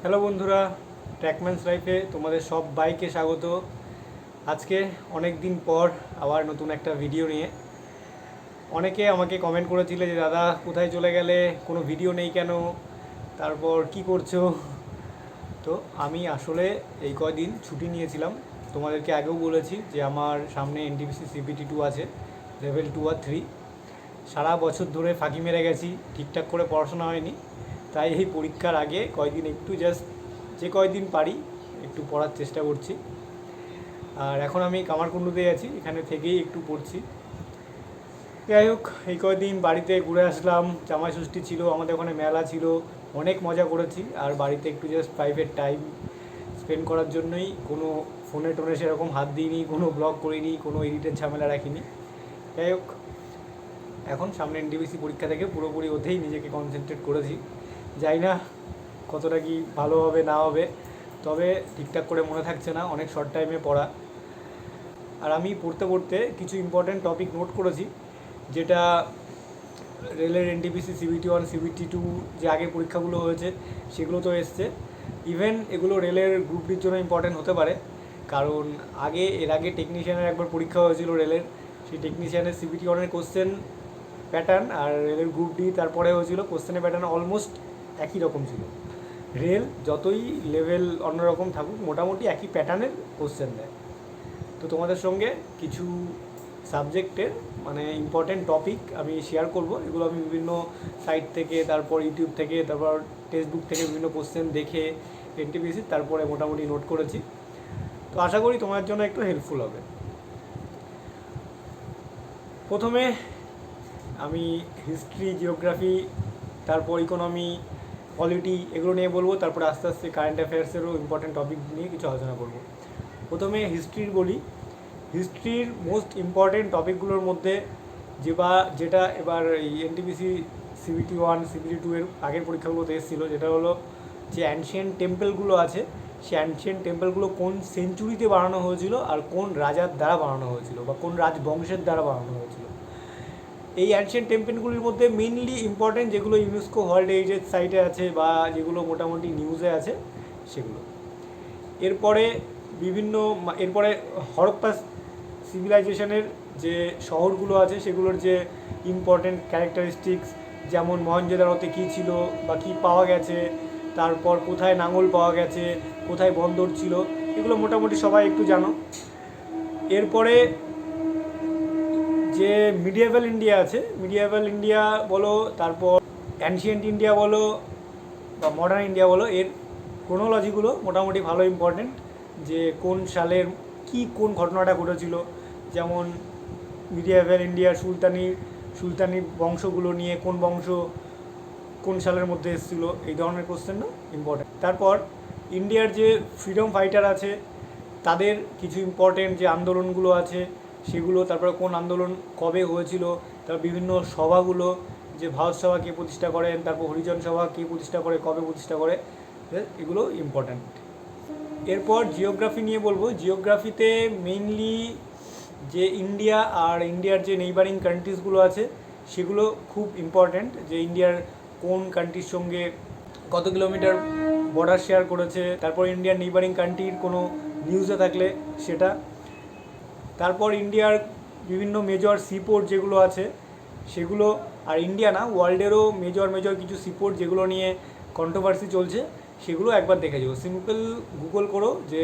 Hello বন্ধুরা, ট্র্যাকম্যানস লাইফে তোমাদের সব বাইকে স্বাগত। আজকে অনেক দিন পর আবার নতুন একটা ভিডিও নিয়ে। অনেকে আমাকে কমেন্ট করেছিলে যে দাদা কোথায় চলে গেলে, কোনো ভিডিও নেই কেন, তারপর কি করছো। তো আমি আসলে এই কয়দিন ছুটি নিয়েছিলাম। তোমাদেরকে আগেও বলেছি যে আমার সামনে এনটিপিসি সিপিটি 2 আছে, লেভেল 2 আর 3। সারা বছর ধরে ফাঁকি মেরে গেছি, ঠিকঠাক করে পড়াশোনা হয়নি। তাই এই পরীক্ষার আগে কয়দিন একটু জাস্ট যে কয়দিন পারি একটু পড়ার চেষ্টা করছি। আর এখন আমি কামারকুণ্ডুতে আছি, এখানে থেকেই একটু পড়ছি। যাই হোক, এই কয়দিন বাড়িতে ঘুরে আসলাম, জামাই ষষ্ঠী ছিল, আমাদের ওখানে মেলা ছিল, অনেক মজা করেছি। আর বাড়িতে একটু জাস্ট প্রাইভেট টাইম স্পেন্ড করার জন্যই কোনো ফোনে টোনে সেরকম হাত দিইনি, কোনো ব্লগ করিনি, কোনো এডিটের ঝামেলা রাখিনি। যাই হোক, এখন সামনে এনটিপিসি পরীক্ষা থেকে পুরোপুরি ওতেই নিজেকে কনসেন্ট্রেট করেছি। জানি না কতটা কি ভালো হবে না হবে, তবে ঠিকঠাক করে মনে থাকছে না, অনেক শর্ট টাইমে পড়া। আর আমি পড়তে পড়তে কিছু ইম্পর্ট্যান্ট টপিক নোট করেছি, যেটা রেলের এনটিপিসি সিবিটি 1 সিবিটি 2 যে আগে পরীক্ষাগুলো হয়েছে সেগুলো তো এসছে। ইভেন এগুলো রেলের গ্রুপ ডির জন্য ইম্পর্ট্যান্ট হতে পারে, কারণ এর আগে টেকনিশিয়ানের একবার পরীক্ষা হয়েছিল রেলের। সেই টেকনিশিয়ানের সিবিটি 1-এর কোশ্চেন প্যাটার্ন আর রেলের গ্রুপ ডি তারপরে হয়েছিল, কোশ্চেনের প্যাটার্ন অলমোস্ট একই রকম ছিল। রেল যতই লেভেল অন্যরকম থাকুক, মোটামুটি একই প্যাটার্নের কোশ্চেন দেয়। তো তোমাদের সঙ্গে কিছু সাবজেক্টের মানে ইম্পর্টেন্ট টপিক আমি শেয়ার করব। এগুলো আমি বিভিন্ন সাইট থেকে, তারপর ইউটিউব থেকে, তারপর টেক্সট বুক থেকে বিভিন্ন কোশ্চেন দেখে এনটিপিসি তারপরে মোটামুটি নোট করেছি। তো আশা করি তোমার জন্য একটু হেল্পফুল হবে। প্রথমে আমি হিস্ট্রি, জিওগ্রাফি, তারপর ইকোনমি, পলিটি এগুলো নিয়ে বলবো, তারপরে আস্তে আস্তে কারেন্ট অ্যাফেয়ার্সেরও ইম্পর্টেন্ট টপিক নিয়ে কিছু আলোচনা করব। প্রথমে হিস্ট্রির বলি। হিস্ট্রির মোস্ট ইম্পর্টেন্ট টপিকগুলোর মধ্যে যেটা এবার এই এনটিপিসি সিবিটি 1 সিবিটি 2 এর আগের পরীক্ষাগুলোতে এসেছিলো, যেটা হলো যে অ্যানশিয়েন্ট টেম্পলগুলো আছে, সেই অ্যানশিয়েন্ট টেম্পলগুলো কোন সেঞ্চুরিতে বানানো হয়েছিল আর কোন রাজার দ্বারা বানানো হয়েছিল বা কোন রাজবংশের দ্বারা বানানো হয়েছিল। এই অ্যানশিয়েন্ট টেম্পলগুলির মধ্যে মেইনলি ইম্পর্টেন্ট যেগুলো ইউনেস্কো ওয়ার্ল্ড হেরিটেজ সাইটে আছে বা যেগুলো মোটামুটি নিউজে আছে সেগুলো। এরপরে এরপরে হরপ্পা সিভিলাইজেশনের যে শহরগুলো আছে সেগুলোর যে ইম্পর্টেন্ট ক্যারেক্টারিস্টিক্স, যেমন মহেঞ্জোদারোতে কী ছিল বা কী পাওয়া গেছে, তারপর কোথায় লাঙল পাওয়া গেছে, কোথায় বন্দর ছিল, এগুলো মোটামুটি সবাই একটু জানো। এরপরে যে মিডিয়েভাল ইন্ডিয়া আছে, মিডিয়েভাল ইন্ডিয়া বলো, তারপর অ্যানশিয়েন্ট ইন্ডিয়া বলো বা মডার্ন ইন্ডিয়া বলো, এর ক্রোনোলজিগুলো মোটামুটি ভালো ইম্পর্টেন্ট, যে কোন সালের কোন ঘটনাটা ঘটেছিল। যেমন মিডিয়েভাল ইন্ডিয়ার সুলতানি বংশগুলো নিয়ে কোন বংশ কোন সালের মধ্যে এসেছিলো, এই ধরনের কোশ্চেনও ইম্পর্টেন্ট। তারপর ইন্ডিয়ার যে ফ্রিডম ফাইটার আছে তাদের কিছু ইম্পর্টেন্ট যে আন্দোলনগুলো আছে সেগুলো, তারপরে কোন আন্দোলন কবে হয়েছিল, তারপর বিভিন্ন সভাগুলো, যে ভারত সভা কে প্রতিষ্ঠা করেন, তারপর হরিজন সভা কে প্রতিষ্ঠা করে, কবে প্রতিষ্ঠা করে, এগুলো ইম্পর্ট্যান্ট। এরপর জিওগ্রাফি নিয়ে বলবো। জিওগ্রাফিতে মেইনলি যে ইন্ডিয়া আর ইন্ডিয়ার যে নেইবারিং কান্ট্রিজগুলো আছে সেগুলো খুব ইম্পর্ট্যান্ট, যে ইন্ডিয়ার কোন কান্ট্রির সঙ্গে কত কিলোমিটার বর্ডার শেয়ার করেছে, তারপর ইন্ডিয়ার নেইবারিং কান্ট্রির কোনো নিউজে থাকলে সেটা। তারপর ইন্ডিয়ার বিভিন্ন মেজর সিপোর্ট যেগুলো আছে সেগুলো, আর ইন্ডিয়া না ওয়ার্ল্ডেরও মেজর কিছু সিপোর্ট যেগুলো নিয়ে কন্ট্রোভার্সি চলছে সেগুলো একবার দেখে যাও। সিম্পল গুগল করো যে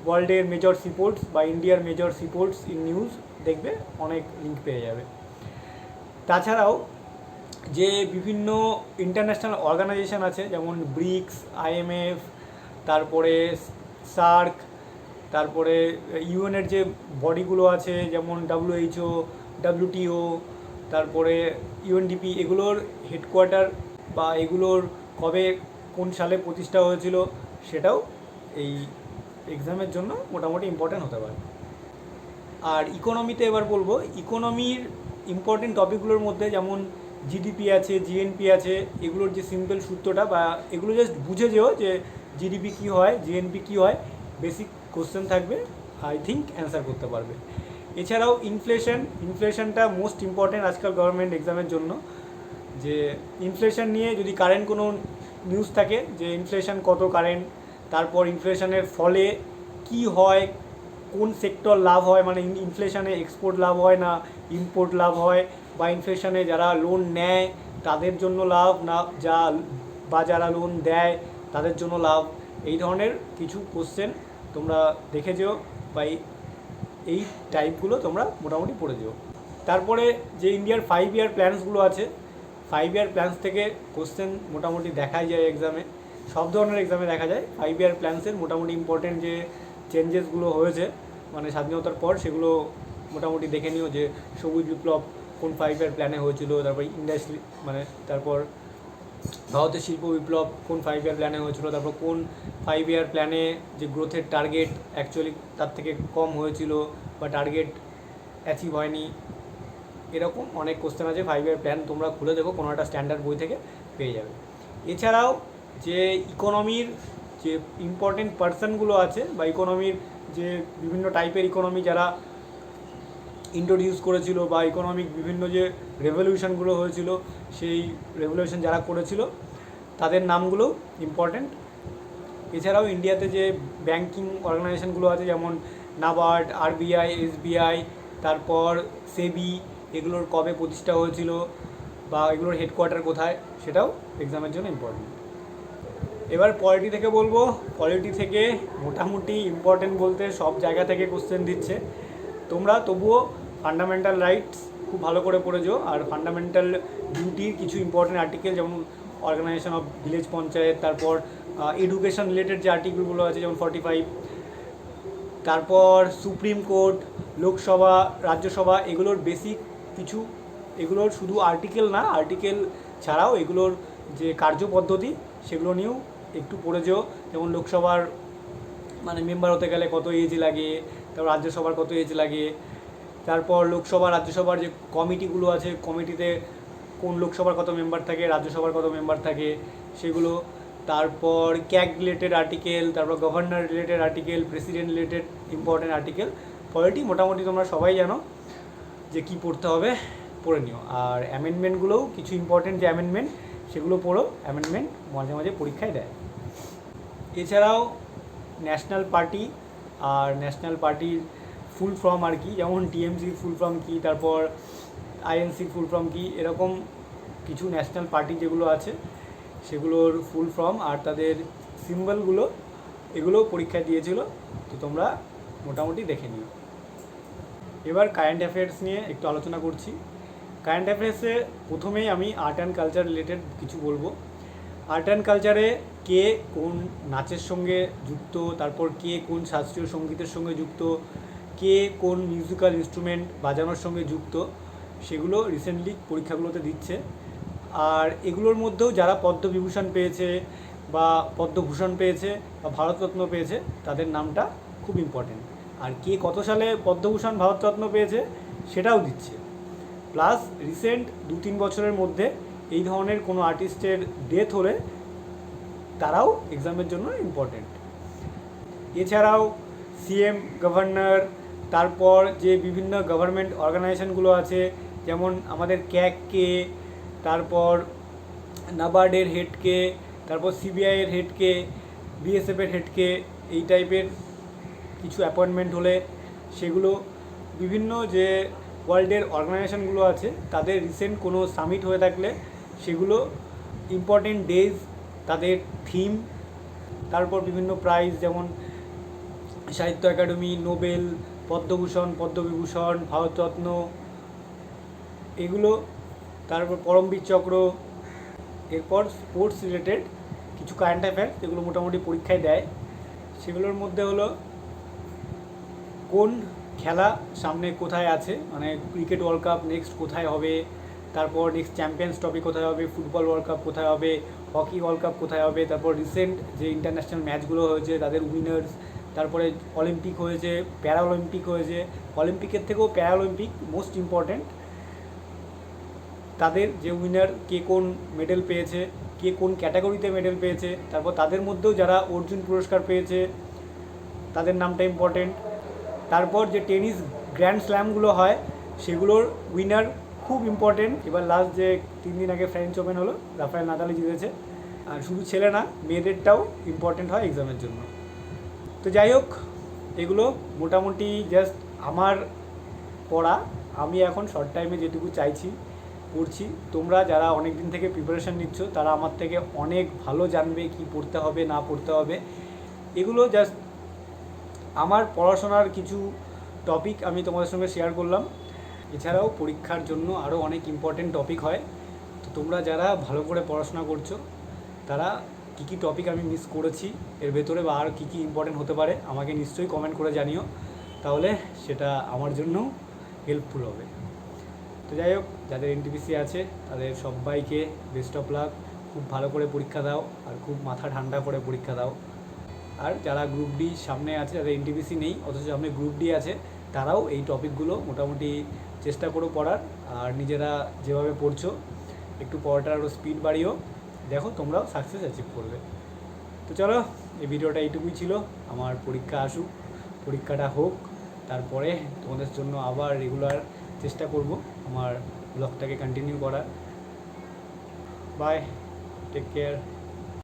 ওয়ার্ল্ডের মেজর সিপোর্টস বা ইন্ডিয়ার মেজর সিপোর্টস ইন নিউজ, দেখবে অনেক লিঙ্ক পেয়ে যাবে। তাছাড়াও যে বিভিন্ন ইন্টারন্যাশনাল অর্গানাইজেশন আছে, যেমন ব্রিক্স, আইএমএফ, তারপরে সার্ক, তারপরে ইউএনের যে বডিগুলো আছে যেমন WHO, WTO, তারপরে UNDP, এগুলোর হেডকোয়ার্টার বা এগুলোর কবে কোন সালে প্রতিষ্ঠা হয়েছিল সেটাও এই এক্সামের জন্য মোটামুটি ইম্পর্ট্যান্ট হতে পারে। আর ইকোনমিতে এবার বলবো। ইকোনমির ইম্পর্টেন্ট টপিকগুলোর মধ্যে যেমন জিডিপি আছে, জিএনপি আছে, এগুলোর যে সিম্পল সূত্রটা বা এগুলো জাস্ট বুঝে যেও যে জিডিপি কী হয়, জিএনপি কী হয়, বেসিক কোশ্চেন থাকবে, আই থিঙ্ক অ্যান্সার করতে পারবে। এছাড়াও ইনফ্লেশনটা মোস্ট ইম্পর্টেন্ট আজকাল গভর্নমেন্ট এক্সামের জন্য, যে ইনফ্লেশন নিয়ে যদি কারেন্ট কোনো নিউজ থাকে যে ইনফ্লেশন কত কারেন্ট, তারপর ইনফ্লেশনের ফলে কি হয়, কোন সেক্টর লাভ হয়, মানে ইনফ্লেশনে এক্সপোর্ট লাভ হয় না ইম্পোর্ট লাভ হয়, বা ইনফ্লেশনে যারা লোন নেয় তাদের জন্য লাভ না বা যারা লোন দেয় তাদের জন্য লাভ। এই ধরনের কিছু কোশ্চেন তোমরা দেখে যেও বা এই টাইপগুলো তোমরা মোটামুটি পড়ে যেও। তারপরে যে ইন্ডিয়ার 5 ইয়ার প্ল্যান্সগুলো আছে, 5 ইয়ার প্ল্যান্স থেকে কোশ্চেন মোটামুটি দেখাই যায় এক্সামে, সব ধরনের এক্সামে দেখা যায়। 5 ইয়ার প্ল্যান্সের মোটামুটি ইম্পর্টেন্ট যে চেঞ্জেসগুলো হয়েছে মানে স্বাধীনতার পর, সেগুলো মোটামুটি দেখে নিও যে সবুজ বিপ্লব কোন 5 ইয়ার প্ল্যানে হয়েছিল, তারপর ইন্ডাস্ট্রি মানে তারপর ভারতের শিল্প বিপ্লব কোন 5 ইয়ার প্ল্যানে হয়েছিল, তারপর কোন 5 ইয়ার প্ল্যানে যে গ্রোথের টার্গেট অ্যাকচুয়ালি তার থেকে কম হয়েছিল বা টার্গেট অ্যাচিভ হয়নি। এরকম অনেক কোশ্চেন আছে 5 ইয়ার প্ল্যান, তোমরা খুলে দেখো, কোনো একটা স্ট্যান্ডার্ড বই থেকে পেয়ে যাবে। এছাড়াও যে ইকোনমির যে ইম্পর্টেন্ট পার্সনগুলো আছে বা ইকোনমির যে বিভিন্ন টাইপের ইকোনমি যারা ইন্ট্রোডিউস করেছিল বা ইকোনমিক বিভিন্ন যে রেভলিউশনগুলো হয়েছিল, সেই রেভলিউশন যারা করেছিল তাদের নামগুলো ইম্পর্টেন্ট। এছাড়াও ইন্ডিয়াতে যে ব্যাংকিং অর্গানাইজেশনগুলো আছে যেমন নাবার্ড, আরবিআই, এসবিআই, তারপর সেবি, এগুলোর কবে প্রতিষ্ঠা হয়েছিল বা এগুলোর হেডকোয়ার্টার কোথায়, সেটাও এক্সামের জন্য ইম্পর্টেন্ট। এবার পলিটি থেকে বলবো, পলিটি থেকে মোটামুটি ইম্পর্টেন্ট বলতে সব জায়গা থেকে কোশ্চেন দিচ্ছে, তোমরা তবুও ফান্ডামেন্টাল রাইটস খুব ভালো করে পড়েছো, আর ফান্ডামেন্টাল ডিউটির কিছু ইম্পর্টেন্ট আর্টিকেল যেমন অর্গানাইজেশন অফ ভিলেজ পঞ্চায়েত, তারপর এডুকেশন রিলেটেড যে আর্টিকেলগুলো আছে যেমন 45, তারপর সুপ্রিম কোর্ট, লোকসভা, রাজ্যসভা, এগুলোর বেসিক কিছু, এগুলোর শুধু আর্টিকেল না, আর্টিকেল ছাড়াও এগুলোর যে কার্যপদ্ধতি সেগুলো নিয়েও একটু পড়ে যেও। যেমন লোকসভার মানে মেম্বার হতে গেলে কত এজ লাগে, তারপর রাজ্যসভার কত এজ লাগে, তারপর লোকসভা রাজ্যসভার যে কমিটিগুলো আছে, কমিটিতে কোন লোকসভার কত মেম্বার থাকে, রাজ্যসভার কত মেম্বার থাকে সেগুলো, তারপর ক্যাগ রিলেটেড আর্টিকেল, তারপর governor related article, president related important article. Polity মোটামুটি তোমরা সবাই জানো যে কী পড়তে হবে, পড়ে নিও। আর অ্যামেন্ডমেন্টগুলোও কিছু ইম্পর্টেন্ট যে অ্যামেন্ডমেন্ট সেগুলো পড়ো, অ্যামেন্ডমেন্ট মাঝে মাঝে পরীক্ষায় দেয়। এছাড়াও ন্যাশনাল পার্টি আর ন্যাশনাল পার্টির ফুল ফর্ম আর কি, যেমন টিএমসির ফুল ফর্ম কী, তারপর আইএনসির ফুল ফর্ম কী, এরকম কিছু ন্যাশনাল পার্টি যেগুলো আছে সেগুলোর ফুল ফর্ম আর তাদের সিম্বলগুলো, এগুলো পরীক্ষায় দিয়েছিল, তো তোমরা মোটামুটি দেখে নিও। এবার কারেন্ট অ্যাফেয়ার্স নিয়ে একটু আলোচনা করছি। কারেন্ট অ্যাফেয়ার্সে প্রথমেই আমি আর্ট অ্যান্ড কালচার রিলেটেড কিছু বলবো। আর্ট অ্যান্ড কালচারে কে কোন নাচের সঙ্গে যুক্ত, তারপর কে কোন শাস্ত্রীয় সঙ্গীতের সঙ্গে যুক্ত, কে কোন মিউজিক্যাল ইনস্ট্রুমেন্ট বাজানোর সঙ্গে যুক্ত, সেগুলো রিসেন্টলি পরীক্ষাগুলোতে দিচ্ছে। আর এগুলোর মধ্যেও যারা পদ্মবিভূষণ পেয়েছে বা পদ্মভূষণ পেয়েছে বা ভারতরত্ন পেয়েছে তাদের নামটা খুব ইম্পর্টেন্ট। আর কে কত সালে পদ্মভূষণ ভারতরত্ন পেয়েছে সেটাও দিচ্ছে। প্লাস রিসেন্ট 2-3 বছরের মধ্যে এই ধরনের কোনো আর্টিস্টের ডেথ হলে তারাও এক্সামের জন্য ইম্পর্টেন্ট। এছাড়াও সিএম, গভর্নর, তারপর যে বিভিন্ন গভর্নমেন্ট অর্গানাইজেশনগুলো আছে যেমন আমাদের ক্যাগকে, তারপর নাবার্ডের হেডকে, তারপর সিবিআইয়ের হেডকে, বিএসএফের হেডকে, এই টাইপের কিছু অ্যাপয়েন্টমেন্ট হলে সেগুলো বিভিন্ন যে ওয়ার্ল্ডের অর্গানাইজেশনগুলো আছে তাদের রিসেন্ট কোনো সামিট হয়ে থাকলে সেগুলো ইম্পর্টেন্ট ডেজ, তাদের থিম, তারপর বিভিন্ন প্রাইজ যেমন সাহিত্য একাডেমি, নোবেল, পদ্মভূষণ, পদ্মবিভূষণ, ভারতরত্ন, এগুলো, তারপর পরমবীর চক্র। এরপর স্পোর্টস রিলেটেড কিছু কারেন্ট অ্যাফেয়ার যেগুলো মোটামুটি পরীক্ষায় দেয়, সেগুলোর মধ্যে হলো কোন খেলা সামনে কোথায় আছে, মানে ক্রিকেট ওয়ার্ল্ড কাপ নেক্সট কোথায় হবে, তারপর নেক্সট চ্যাম্পিয়ন্স ট্রফি কোথায় হবে, ফুটবল ওয়ার্ল্ড কাপ কোথায় হবে, হকি ওয়ার্ল্ড কাপ কোথায় হবে, তারপর রিসেন্ট যে ইন্টারন্যাশনাল ম্যাচগুলো হয়েছে তাদের উইনার্স, তারপরে অলিম্পিক হয়েছে, প্যারা অলিম্পিক হয়েছে, অলিম্পিকের থেকেও প্যারা অলিম্পিক মোস্ট ইম্পর্ট্যান্ট, তাদের যে উইনার কে কোন মেডেল পেয়েছে, কে কোন ক্যাটাগরিতে মেডেল পেয়েছে, তারপর তাদের মধ্যেও যারা অর্জুন পুরস্কার পেয়েছে তাদের নামটা ইম্পর্টেন্ট। তারপর যে টেনিস গ্র্যান্ড স্ল্যামগুলো হয় সেগুলোর উইনার খুব ইম্পর্টেন্ট। এবার লাস্ট যে 3 দিন আগে ফ্রেঞ্চ ওপেন হলো, রাফায়েল নাদাল জিতেছে, আর শুধু ছেলে না, মেয়েদেরটাও ইম্পর্টেন্ট হয় এক্সামের জন্য। তো যাই হোক, এগুলো মোটামুটি জাস্ট আমার পড়া, আমি এখন শর্ট টাইমে যেটুকু চাইছি পড়ছি। তোমরা যারা অনেক দিন থেকে প্রিপারেশান নিচ্ছ তারা আমার থেকে অনেক ভালো জানবে কি পড়তে হবে না পড়তে হবে। এগুলো জাস্ট আমার পড়াশোনার কিছু টপিক আমি তোমাদের সঙ্গে শেয়ার করলাম। এছাড়াও পরীক্ষার জন্য আরও অনেক ইম্পর্টেন্ট টপিক হয়। তো তোমরা যারা ভালো করে পড়াশোনা করছো তারা কী কী টপিক আমি মিস করেছি এর ভেতরে, বা আর কী কী ইম্পর্টেন্ট হতে পারে আমাকে নিশ্চয়ই কমেন্ট করে জানিও, তাহলে সেটা আমার জন্য হেল্পফুল হবে। তো যাই হোক, যাদের এনটিপিসি আছে তাদের সবাইকে বেস্ট অফ লাক। খুব ভালো করে পরীক্ষা দাও আর খুব মাথা ঠান্ডা করে পরীক্ষা দাও। আর যারা গ্রুপ ডি সামনে আছে, যাদের এনটিপিসি নেই অথচ সামনে গ্রুপ ডি আছে, তারাও এই টপিকগুলো মোটামুটি চেষ্টা করো পড়ার। আর নিজেরা যেভাবে পড়ছো একটু পড়াটার আরও স্পিড বাড়িও, দেখো তোমরাও সাকসেস অ্যাচিভ করবে। তো চলো, এই ভিডিওটা এইটুকুই ছিল। আমার পরীক্ষা আসুক, পরীক্ষাটা হোক, তারপরে তোমাদের জন্য আবার রেগুলার চেষ্টা করব আমার ব্লগটাকে কন্টিনিউ করার। Bye, take care.